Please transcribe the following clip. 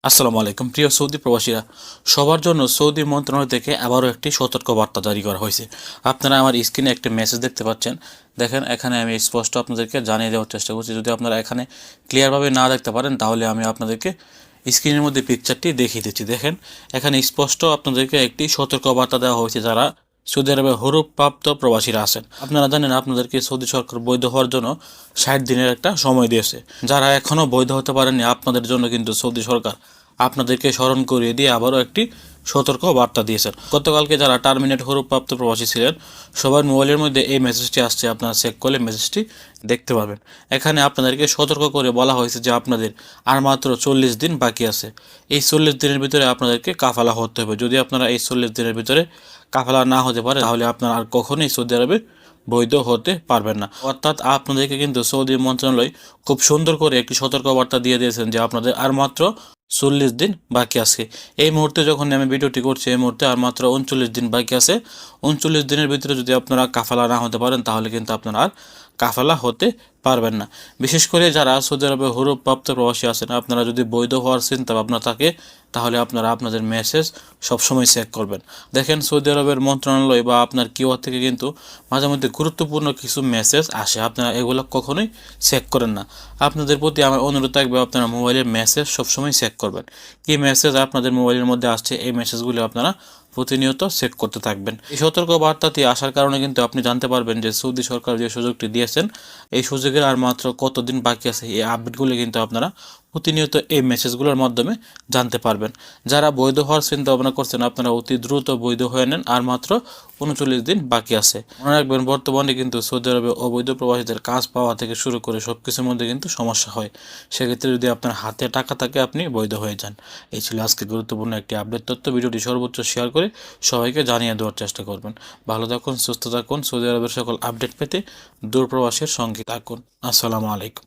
আসসালামু আলাইকুম প্রিয় সৌদি প্রবাসীরা, সবার জন্য সৌদি মন্ত্রণালয় থেকে আবারও একটি সতর্ক বার্তা জারি করা হয়েছে। আপনারা আমার স্ক্রিনে একটি মেসেজ দেখতে পাচ্ছেন। দেখেন, এখানে আমি স্পষ্ট আপনাদেরকে জানিয়ে দেওয়ার চেষ্টা করছি। যদি আপনারা এখানে ক্লিয়ারভাবে না দেখতে পারেন তাহলে আমি আপনাদেরকে স্ক্রিনের মধ্যে পিকচারটি দেখিয়ে দিচ্ছি। দেখেন, এখানে স্পষ্ট আপনাদেরকে একটি সতর্ক বার্তা দেওয়া হয়েছে যারা সৌদি আরবে হরুপ্রাপ্ত প্রবাসীরা আছেন। আপনারা জানেন আপনাদেরকে সৌদি সরকার বৈধ হওয়ার জন্য 60 দিনের একটা সময় দিয়েছে। যারা এখনও বৈধ হতে পারেননি আপনাদের জন্য কিন্তু সৌদি সরকার আপনাদেরকে স্মরণ করিয়ে দিয়ে আবারও একটি সতর্ক বার্তা দিয়েছেন। গতকালকে যারা টার্মিনেট হরুপ্রাপ্ত প্রবাসী ছিলেন সবার মোবাইলের মধ্যে এই মেসেজটি আসছে, আপনারা চেক করলে মেসেজটি দেখতে পাবেন। এখানে আপনাদেরকে সতর্ক করে বলা হয়েছে যে আপনাদের আর মাত্র 40 দিন বাকি আছে। এই 40 দিনের ভিতরে আপনাদেরকে কাফালা হতে হবে। যদি আপনারা এই 40 দিনের ভিতরে কাফালা না হতে পারে তাহলে আপনারা আর কখনোই সৌদি আরবে বৈধ হতে পারবেন না। অর্থাৎ আপনাদেরকে কিন্তু সৌদি মন্ত্রণালয় খুব সুন্দর করে একটি সতর্কবার্তা দিয়ে দিয়েছেন যে আপনাদের আর মাত্র 40 দিন বাকি আছে। এই মুহূর্তে যখন আমি ভিডিওটি করছি এই মুহূর্তে আর মাত্র 39 দিন বাকি আছে। 39 দিনের ভিতরে যদি আপনারা কাফালা না হতে পারেন তাহলে কিন্তু আপনারা আর কাফালা হতে পারবেন না। বিশেষ করে যারা সৌদি আরবে হরুপ্রাপ্ত প্রবাসী আছেন, আপনারা যদি বৈধ হওয়ার চিন্তা ভাবনা থাকে তাহলে আপনারা আপনাদের মেসেজ সবসময় চেক করবেন। দেখেন, সৌদি আরবের মন্ত্রণালয় বা আপনার কিউআর থেকে কিন্তু মাঝে মধ্যে গুরুত্বপূর্ণ কিছু মেসেজ আসে, আপনারা এগুলো কখনোই চেক করেন না। আপনাদের প্রতি আমার অনুরোধ থাকবে আপনারা মোবাইলের মেসেজ সবসময় চেক করবেন। কী মেসেজ আপনাদের মোবাইলের মধ্যে আসছে এই মেসেজগুলো আপনারা প্রতিনিয়ত চেক করতে থাকবেন। এই সতর্ক বার্তাটি আসার কারণে কিন্তু আপনি জানতে পারবেন যে সৌদি সরকার যে সুযোগটি দিয়েছেন এই সুযোগের আর মাত্র কতদিন বাকি আছে। এই আপডেটগুলো কিন্তু আপনারা প্রতিনিয়ত এই মেসেজগুলোর মাধ্যমে জানতে পারবেন। যারা বৈধ হওয়ার চিন্তা ভাবনা করছেন আপনারা অতি দ্রুত বৈধ হয়ে নেন, আর মাত্র 39 দিন বাকি আছে। মনে রাখবেন, বর্তমানে কিন্তু সৌদি আরবে অবৈধ প্রবাসীদের কাজ পাওয়া থেকে শুরু করে সব কিছুর মধ্যে কিন্তু সমস্যা হয়। সেক্ষেত্রে যদি আপনার হাতে টাকা থাকে আপনি বৈধ হয়ে যান। এই ছিল আজকে গুরুত্বপূর্ণ একটি আপডেট তথ্য। ভিডিওটি সর্বোচ্চ শেয়ার করে সবাইকে জানিয়ে দেওয়ার চেষ্টা করবেন। ভালো থাকুন, সুস্থ থাকুন। সৌদি আরবের সকল আপডেট পেতে দূরপ্রবাসের সঙ্গে থাকুন। আসসালামু আলাইকুম।